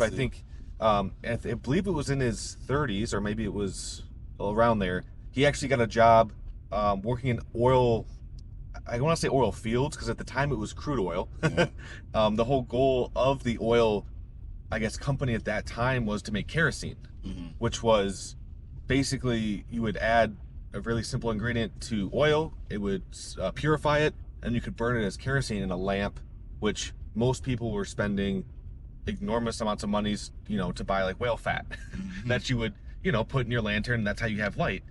So I think, I believe it was in his 30s, or maybe it was around there. He actually got a job working in oil. I don't want to say oil fields because at the time it was crude oil. Yeah. The whole goal of the oil, I guess, company at that time was to make kerosene, which was basically you would add a really simple ingredient to oil, it would purify it, and you could burn it as kerosene in a lamp, which most people were spending enormous amounts of monies, to buy like whale fat that you would, put in your lantern, and that's how you have light.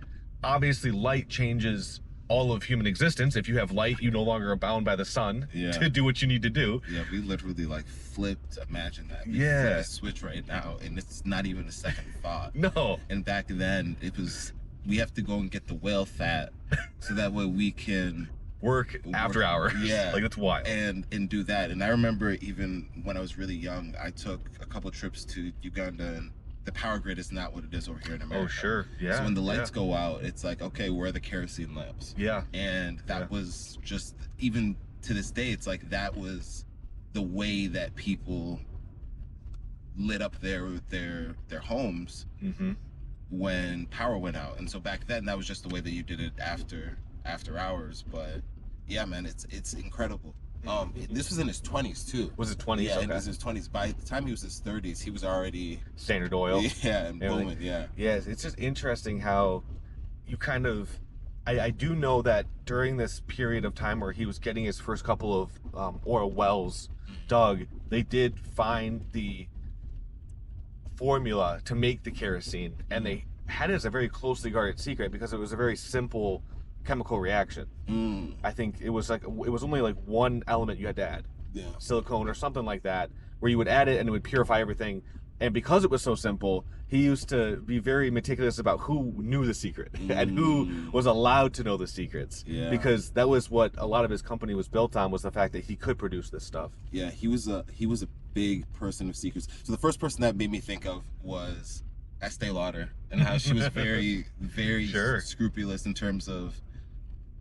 Obviously, light changes all of human existence. If you have light, you no longer are bound by the sun to do what you need to do. Yeah, we literally like flipped. Imagine that. We Yeah. flip a switch right now, and it's not even a second thought. No. And back then, it was we have to go and get the whale fat, so that way we can work after hours. Yeah, like that's wild. And do that. And I remember even when I was really young, I took a couple trips to Uganda, and the power grid is not what it is over here in America. Oh, sure. Yeah. So when the lights go out, it's like, okay, where are the kerosene lamps? Yeah. And that was just, even to this day, it's like that was the way that people lit up their homes when power went out. And so back then, that was just the way that you did it after hours. But yeah, man, it's incredible. This was in his 20s too. Was it 20s? Yeah, okay. It was his 20s. By the time he was in his 30s, he was already Standard Oil. Yeah, and booming. Yeah. Yeah, it's just interesting how you kind of. I do know that during this period of time where he was getting his first couple of oil wells dug, they did find the formula to make the kerosene, and they had it as a very closely guarded secret because it was a very simple chemical reaction. I think it was only like one element you had to add, silicone or something like that, where you would add it and it would purify everything. And because it was so simple, he used to be very meticulous about who knew the secret and who was allowed to know the secrets. Yeah. Because that was what a lot of his company was built on, was the fact that he could produce this stuff. Yeah, he was a big person of secrets. So the first person that made me think of was Estee Lauder, and how she was very, very scrupulous in terms of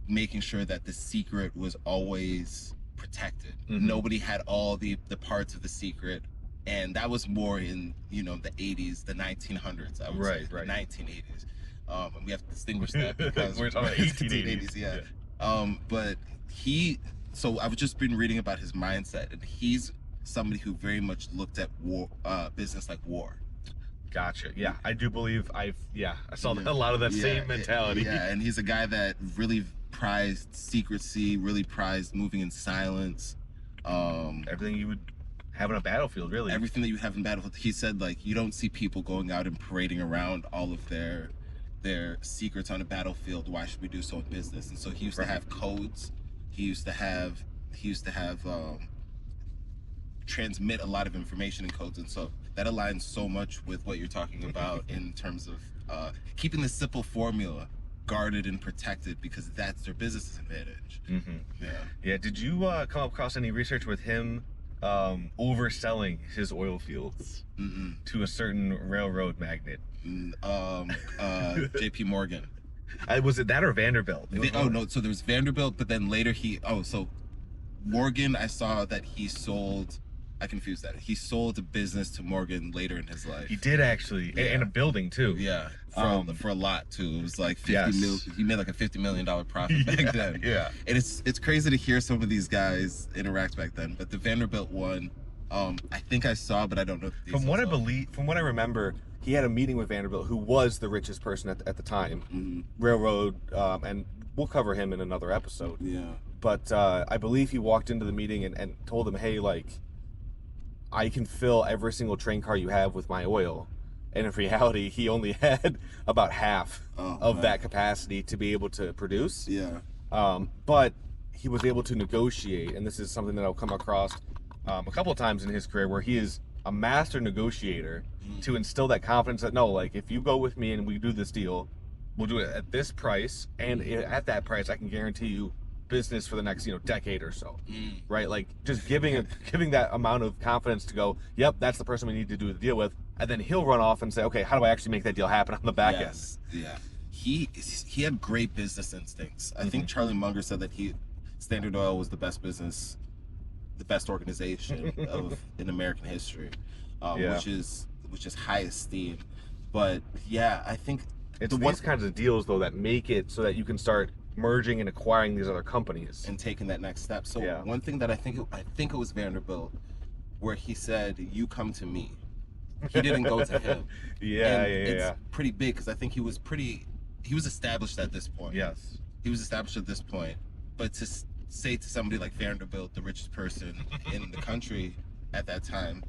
making sure that the secret was always protected. Nobody had all the parts of the secret, and that was more in the 80s, the 1900s, I would say, the 1980s. And we have to distinguish that because we're talking about 1880s. Yeah. But so I've just been reading about his mindset, and he's somebody who very much looked at war, business like war. Gotcha. Yeah, I do believe I saw a lot of that same mentality. Yeah, and he's a guy that really prized secrecy, really prized moving in silence. Everything you would have on a battlefield, really. Everything that you have in battlefield. He said, like, you don't see people going out and parading around all of their secrets on a battlefield. Why should we do so in business? And so he used to have codes. He used to have transmit a lot of information in codes, and so that aligns so much with what you're talking about in terms of keeping the simple formula guarded and protected, because that's their business advantage. Yeah. Did you come across any research with him overselling his oil fields to a certain railroad magnate? JP Morgan. Was it that or Vanderbilt? No, so there was Vanderbilt, but then later so Morgan, I saw that he sold. I confused that. He sold a business to Morgan later in his life. He did, actually, and a building too. Yeah, for a lot too. It was like 50 mil. He made like a $50 million profit back then. Yeah, and it's crazy to hear some of these guys interact back then. But the Vanderbilt one, I think I saw, but I don't know. From what I remember, he had a meeting with Vanderbilt, who was the richest person at the time, railroad, and we'll cover him in another episode. Yeah, but I believe he walked into the meeting and told him, hey, like, I can fill every single train car you have with my oil. And in reality, he only had about half of that capacity to be able to produce. Yeah. But he was able to negotiate, and this is something that I'll come across a couple of times in his career, where he is a master negotiator to instill that confidence that, no, like, if you go with me and we do this deal, we'll do it at this price, and at that price, I can guarantee you business for the next decade or so, right? Like, just giving that amount of confidence to go, yep, that's the person we need to do the deal with, and then he'll run off and say, okay, how do I actually make that deal happen on the back end? Yeah, he had great business instincts. I think Charlie Munger said that Standard Oil was the best business, the best organization in American history. which is high esteem. But yeah, I think it's these kinds of deals though that make it so that you can start merging and acquiring these other companies and taking that next step. So one thing that I think it was Vanderbilt, where he said, "You come to me." He didn't go to him. It's pretty big because I think he was established at this point. Yes, he was established at this point. But to say to somebody like Vanderbilt, the richest person in the country at that time,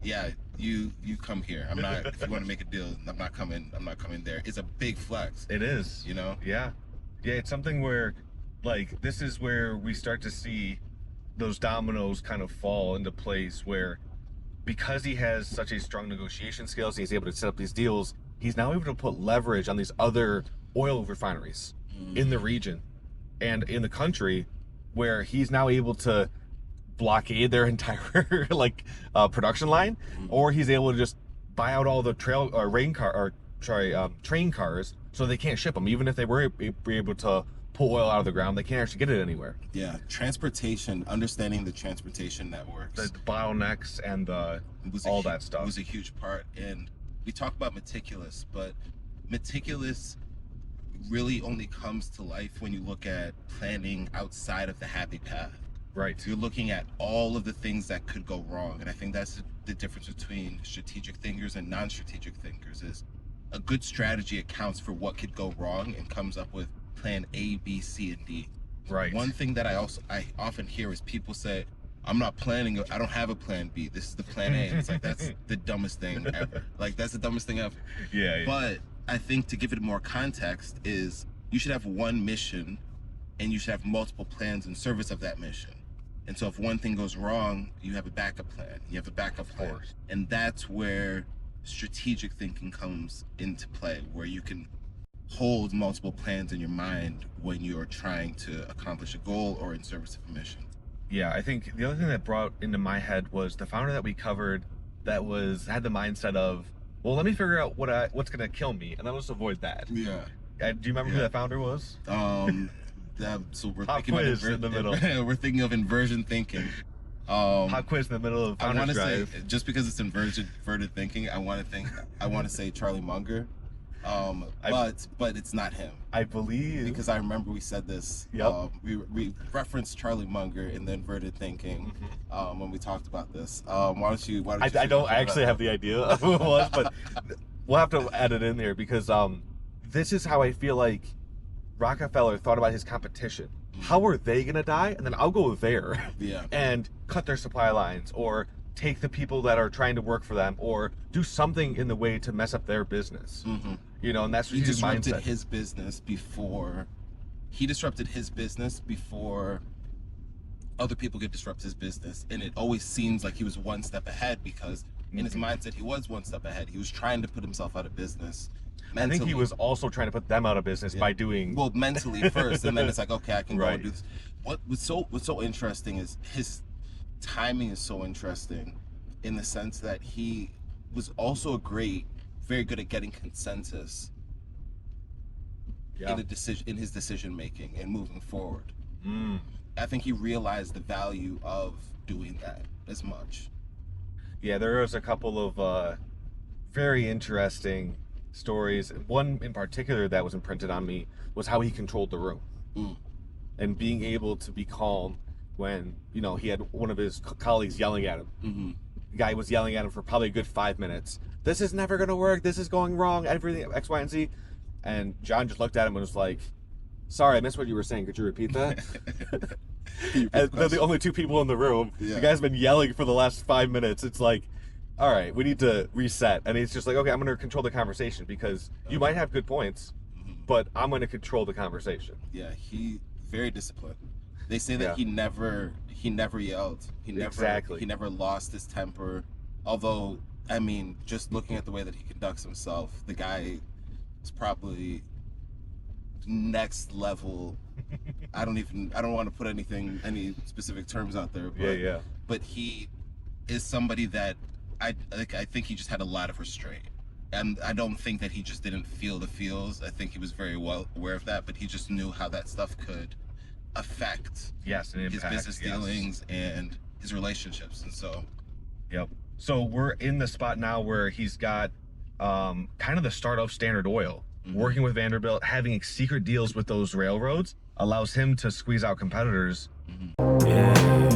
yeah, you come here. I'm not. If you want to make a deal, I'm not coming there. It's a big flex. It is. You know. Yeah. It's something where, like, this is where we start to see those dominoes kind of fall into place where, because he has such a strong negotiation skills, he's able to set up these deals. He's now able to put leverage on these other oil refineries in the region and in the country, where he's now able to blockade their entire production line, or he's able to just buy out all the train cars so they can't ship them, even if they were able to pull oil out of the ground. They can't actually get it anywhere. Yeah, transportation, understanding the transportation networks, the bottlenecks, and all that stuff was a huge part. And we talk about meticulous, but meticulous really only comes to life when you look at planning outside of the happy path. Right. You're looking at all of the things that could go wrong. And I think that's the difference between strategic thinkers and non-strategic thinkers. Is a good strategy accounts for what could go wrong and comes up with plan A, B, C, and D. Right. One thing that I often hear is people say, "I'm not planning. I don't have a plan B. This is the plan A." And it's like, that's the dumbest thing ever. Like, that's the dumbest thing ever. Yeah. But I think to give it more context is you should have one mission and you should have multiple plans in service of that mission. And so if one thing goes wrong, you have a backup plan. You have a backup plan. And that's where strategic thinking comes into play, where you can hold multiple plans in your mind when you're trying to accomplish a goal or in service of a mission. Yeah, I think the other thing that brought into my head was the founder that we covered that had the mindset of, well, let me figure out what's going to kill me, and then let's avoid that. Yeah. Do you remember who that founder was? So we're Pop thinking quiz in the middle. We're thinking of inversion thinking. Pop quiz in the middle of Founder's Drive. Say, just because it's inverted thinking, I want to say Charlie Munger. But it's not him. I believe, because I remember we said this. Yep. We referenced Charlie Munger in the inverted thinking when we talked about this. Why don't you? I actually have the idea of who it was, but we'll have to add it in there because this is how I feel like Rockefeller thought about his competition. How are they gonna die? And then I'll go there and cut their supply lines, or take the people that are trying to work for them, or do something in the way to mess up their business. You know, and that's what his mindset. He disrupted his business before other people could disrupt his business, and it always seems like he was one step ahead because in his mindset he was one step ahead. He was trying to put himself out of business. Mentally. I think he was also trying to put them out of business by doing mentally first, and then it's like, okay, I can go and do this. What's so interesting is his timing is so interesting in the sense that he was also very good at getting consensus in his decision making and moving forward. I think he realized the value of doing that as much. Yeah, there was a couple of very interesting stories. One in particular that was imprinted on me was how he controlled the room and being able to be calm when, you know, he had one of his colleagues yelling at him. The guy was yelling at him for probably a good 5 minutes. This is never going to work. This is going wrong. Everything X, Y, and Z. And John just looked at him and was like, sorry, I missed what you were saying. Could you repeat that? And they're the only two people in the room. The guy's been yelling for the last 5 minutes. It's like, all right, we need to reset. And he's just like, okay, I'm going to control the conversation because you might have good points, but I'm going to control the conversation. Yeah, he very disciplined. They say that he never yelled. He never lost his temper. Although, I mean, just looking at the way that he conducts himself, the guy is probably next level. I don't want to put any specific terms out there, but but he is somebody that I think he just had a lot of restraint. And I don't think that he just didn't feel the feels. I think he was very well aware of that, but he just knew how that stuff could affect his business dealings and his relationships. And so So we're in the spot now where he's got kind of the start of Standard Oil. Working with Vanderbilt, having secret deals with those railroads allows him to squeeze out competitors. Yeah.